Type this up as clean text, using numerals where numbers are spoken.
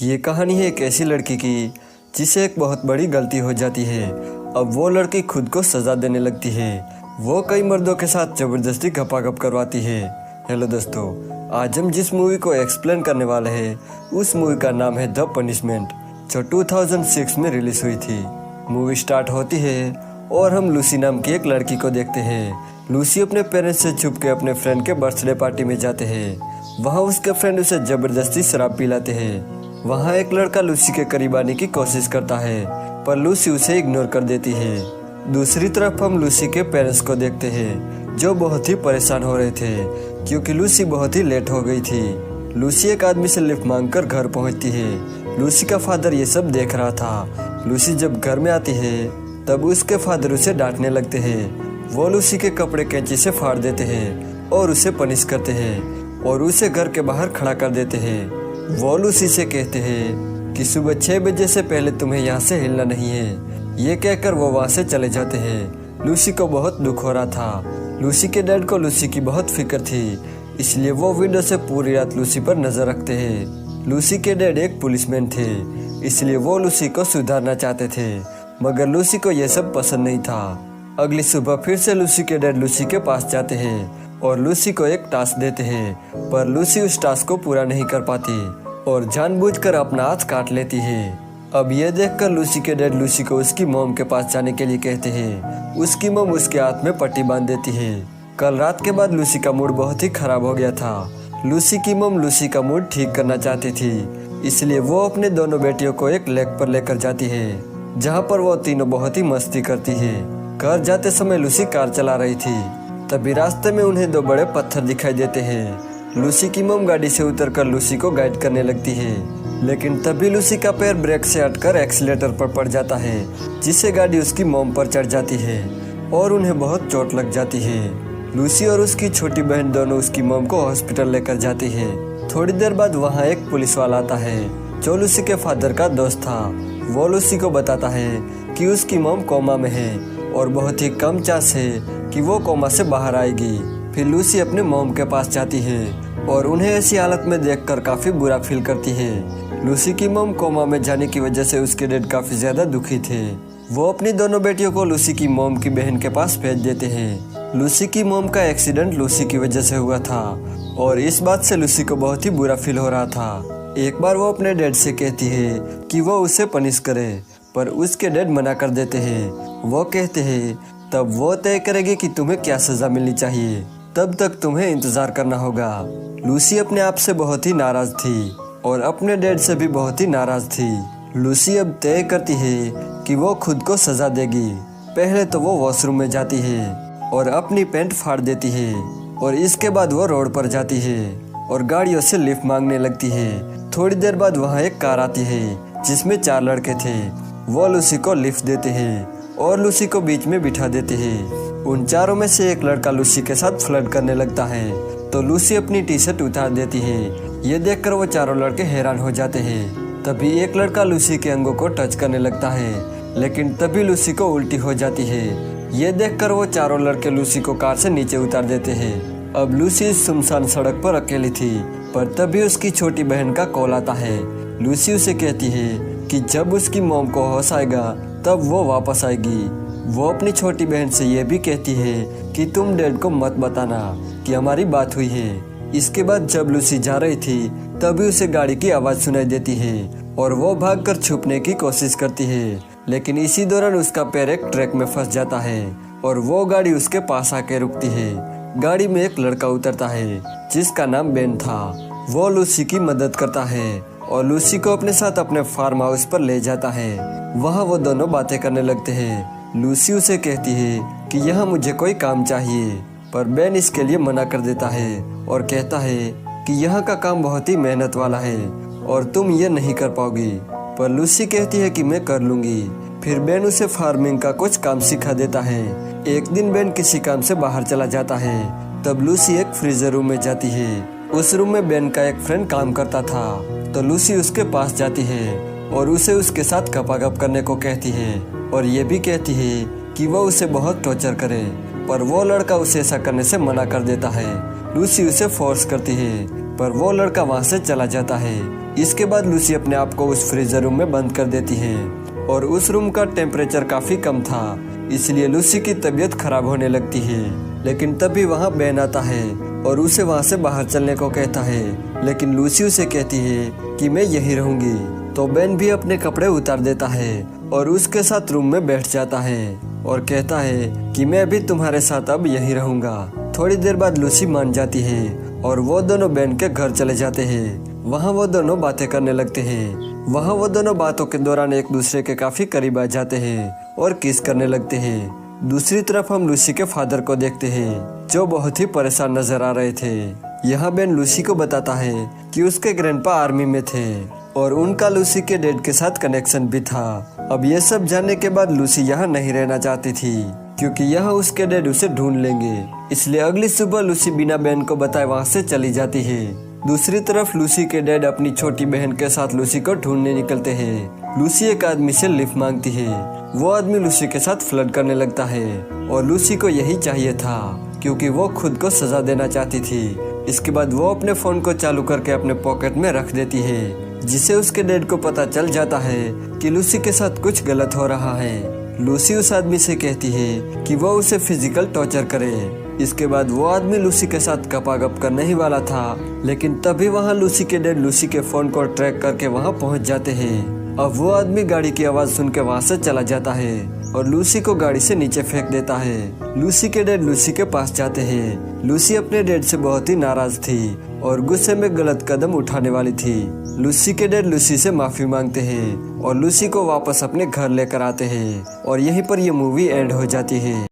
ये कहानी है एक ऐसी लड़की की जिसे एक बहुत बड़ी गलती हो जाती है। अब वो लड़की खुद को सज़ा देने लगती है। वो कई मर्दों के साथ ज़बरदस्ती गपागप करवाती है। हेलो दोस्तों, आज हम जिस मूवी को एक्सप्लेन करने वाले हैं उस मूवी का नाम है द पनिशमेंट, जो 2006 में रिलीज़ हुई थी। मूवी स्टार्ट होती है और हम लूसी नाम की एक लड़की को देखते हैं। लूसी अपने पेरेंट्स से छुप के अपने फ्रेंड के बर्थडे पार्टी में जाते हैं। वहाँ उसके फ्रेंड उसे ज़बरदस्ती शराब पिलाते हैं। वहाँ एक लड़का लूसी के करीब आने की कोशिश करता है, पर लूसी उसे इग्नोर कर देती है। दूसरी तरफ हम लूसी के पेरेंट्स को देखते हैं, जो बहुत ही परेशान हो रहे थे क्योंकि लूसी बहुत ही लेट हो गई थी। लूसी एक आदमी से लिफ्ट मांगकर घर पहुंचती है। लूसी का फादर ये सब देख रहा था। लूसी जब घर में आती है तब उसके फादर उसे डांटने लगते हैं। वो लूसी के कपड़े कैंची से फाड़ देते हैं और उसे पनिश करते हैं और उसे घर के बाहर खड़ा कर देते हैं। वो लूसी से कहते हैं कि सुबह 6 बजे से पहले तुम्हें यहाँ से हिलना नहीं है। ये कहकर वो वहाँ से चले जाते हैं। लूसी को बहुत दुख हो रहा था। लूसी के डैड को लूसी की बहुत फिक्र थी, इसलिए वो विंडो से पूरी रात लूसी पर नजर रखते हैं। लूसी के डैड एक पुलिसमैन थे, इसलिए वो लूसी को सुधारना चाहते थे, मगर लूसी को यह सब पसंद नहीं था। अगली सुबह फिर से लूसी के डैड लूसी के पास जाते हैं और लूसी को एक टास्क देते हैं, पर लूसी उस टास्क को पूरा नहीं कर पाती और जानबूझकर अपना हाथ काट लेती है। अब ये देखकर लूसी के डैड लूसी को उसकी मॉम के पास जाने के लिए कहते हैं। उसकी मॉम उसके हाथ में पट्टी बांध देती है। कल रात के बाद लूसी का मूड बहुत ही खराब हो गया था। लूसी की मॉम लूसी का मूड ठीक करना चाहती थी, इसलिए वो अपने दोनों बेटियों को एक लेक पर लेकर जाती है, जहाँ पर वो तीनों बहुत ही मस्ती करती है। घर जाते समय लूसी कार चला रही थी, तभी रास्ते में उन्हें 2 बड़े पत्थर दिखाई देते हैं। लूसी की मॉम गाड़ी से उतरकर लूसी को गाइड करने लगती है, लेकिन तभी लूसी का पैर ब्रेक से हटकर एक्सीलेटर पर पड़ जाता है, जिससे गाड़ी उसकी मॉम पर चढ़ जाती है और उन्हें बहुत चोट लग जाती है। लूसी और उसकी छोटी बहन दोनों उसकी मॉम को हॉस्पिटल लेकर जाती है। थोड़ी देर बाद वहाँ एक पुलिस वाला आता है, जो लूसी के फादर का दोस्त था। वो लूसी को बताता है कि उसकी मॉम कोमा में है और बहुत ही कम चांस है कि वो कोमा से बाहर आएगी। फिर लूसी अपने मॉम के पास जाती है और उन्हें ऐसी हालत में देखकर काफ़ी बुरा फील करती है। लूसी की मॉम कोमा में जाने की वजह से उसके डैड काफ़ी ज़्यादा दुखी थे। वो अपनी दोनों बेटियों को लूसी की मॉम की बहन के पास भेज देते हैं। लूसी की मॉम का एक्सीडेंट लूसी की वजह से हुआ था और इस बात से लूसी को बहुत ही बुरा फील हो रहा था। एक बार वो अपने डैड से कहती है कि वो उसे पनिश करे, पर उसके डैड मना कर देते हैं। वो कहते हैं तब वो तय करेगी कि तुम्हें क्या सज़ा मिलनी चाहिए, तब तक तुम्हें इंतजार करना होगा। लूसी अपने आप से बहुत ही नाराज थी और अपने डैड से भी बहुत ही नाराज थी। लूसी अब तय करती है कि वो खुद को सजा देगी। पहले तो वो वॉशरूम में जाती है और अपनी पैंट फाड़ देती है और इसके बाद वो रोड पर जाती है और गाड़ियों से लिफ्ट मांगने लगती है। थोड़ी देर बाद वहाँ एक कार आती है जिसमें 4 लड़के थे। वो लूसी को लिफ्ट देते हैं और लूसी को बीच में बिठा देते हैं। उन चारों में से एक लड़का लूसी के साथ फ्लर्ट करने लगता है, तो लूसी अपनी टी-शर्ट उतार देती है। ये देखकर वो चारों लड़के हैरान हो जाते हैं। तभी एक लड़का लूसी के अंगों को टच करने लगता है, लेकिन तभी लूसी को उल्टी हो जाती है। ये देखकर वो चारों लड़के लूसी को कार से नीचे उतार देते हैं। अब लूसी सुनसान सड़क पर अकेली थी, पर तभी उसकी छोटी बहन का कॉल आता है। लूसी उसे कहती है कि जब उसकी मॉम को होश आएगा तब वो वापस आएगी। वो अपनी छोटी बहन से ये भी कहती है कि तुम डैड को मत बताना कि हमारी बात हुई है। इसके बाद जब लूसी जा रही थी तभी उसे गाड़ी की आवाज़ सुनाई देती है और वो भागकर छुपने की कोशिश करती है, लेकिन इसी दौरान उसका पैर एक ट्रक में फंस जाता है और वो गाड़ी उसके पास आके रुकती है। गाड़ी में एक लड़का उतरता है जिसका नाम बेन था। वो लूसी की मदद करता है और लूसी को अपने साथ अपने फार्म हाउस पर ले जाता है। वहाँ वो दोनों बातें करने लगते हैं। लूसी उसे कहती है कि यहाँ मुझे कोई काम चाहिए, पर बेन इसके लिए मना कर देता है और कहता है कि यहाँ का काम बहुत ही मेहनत वाला है और तुम ये नहीं कर पाओगी। पर लूसी कहती है कि मैं कर लूँगी। फिर बेन उसे फार्मिंग का कुछ काम सिखा देता है। एक दिन बेन किसी काम से बाहर चला जाता है, तब लूसी एक फ्रीजर रूम में जाती है। उस रूम में बेन का एक फ्रेंड काम करता था, तो लूसी उसके पास जाती है और उसे उसके साथ गपागप करने को कहती है और ये भी कहती है कि वो उसे बहुत टॉर्चर करे, पर वो लड़का उसे ऐसा करने से मना कर देता है। लूसी उसे फोर्स करती है, पर वो लड़का वहाँ से चला जाता है। इसके बाद लूसी अपने आप को उस फ्रीजर रूम में बंद कर देती है और उस रूम का टेम्परेचर काफी कम था, इसलिए लूसी की तबीयत खराब होने लगती है। लेकिन तभी वहाँ बेन आता है और उसे वहाँ से बाहर चलने को कहता है, लेकिन लूसी उसे कहती है कि मैं यहीं रहूंगी। तो बेन भी अपने कपड़े उतार देता है और उसके साथ रूम में बैठ जाता है और कहता है कि मैं भी तुम्हारे साथ अब यहीं रहूंगा। थोड़ी देर बाद लूसी मान जाती है और वो दोनों बेन के घर चले जाते हैं। वहाँ वो दोनों बातें करने लगते हैं। वहाँ वो दोनों बातों के दौरान एक दूसरे के काफी करीब आ जाते हैं और किस करने लगते हैं। दूसरी तरफ हम लूसी के फादर को देखते हैं, जो बहुत ही परेशान नजर आ रहे थे। यहाँ बेन लूसी को बताता है कि उसके ग्रैंडपा आर्मी में थे और उनका लूसी के डैड के साथ कनेक्शन भी था। अब ये सब जानने के बाद लूसी यहाँ नहीं रहना चाहती थी, क्योंकि यहाँ उसके डैड उसे ढूंढ लेंगे। इसलिए अगली सुबह लूसी बिना बेन को बताए वहाँ से चली जाती है। दूसरी तरफ लूसी के डैड अपनी छोटी बहन के साथ लूसी को ढूंढने निकलते हैं। लूसी एक आदमी से लिफ्ट मांगती है। वो आदमी लूसी के साथ फ्लर्ट करने लगता है और लूसी को यही चाहिए था, क्योंकि वो खुद को सजा देना चाहती थी। इसके बाद वो अपने फोन को चालू करके अपने पॉकेट में रख देती है, जिसे उसके डैड को पता चल जाता है कि लूसी के साथ कुछ गलत हो रहा है। लूसी उस आदमी से कहती है कि वो उसे फिजिकल टॉर्चर करे। इसके बाद वो आदमी लूसी के साथ गपागप करने ही वाला था, लेकिन तभी वहाँ लूसी के डैड लूसी के फोन को ट्रैक करके वहाँ पहुँच जाते हैं। अब वो आदमी गाड़ी की आवाज सुन के वहाँ से चला जाता है और लूसी को गाड़ी से नीचे फेंक देता है। लूसी के डैड लूसी के पास जाते हैं। लूसी अपने डैड से बहुत ही नाराज थी और गुस्से में गलत कदम उठाने वाली थी। लूसी के डैड लूसी से माफी मांगते हैं और लूसी को वापस अपने घर लेकर आते हैं और यहीं पर ये मूवी एंड हो जाती है।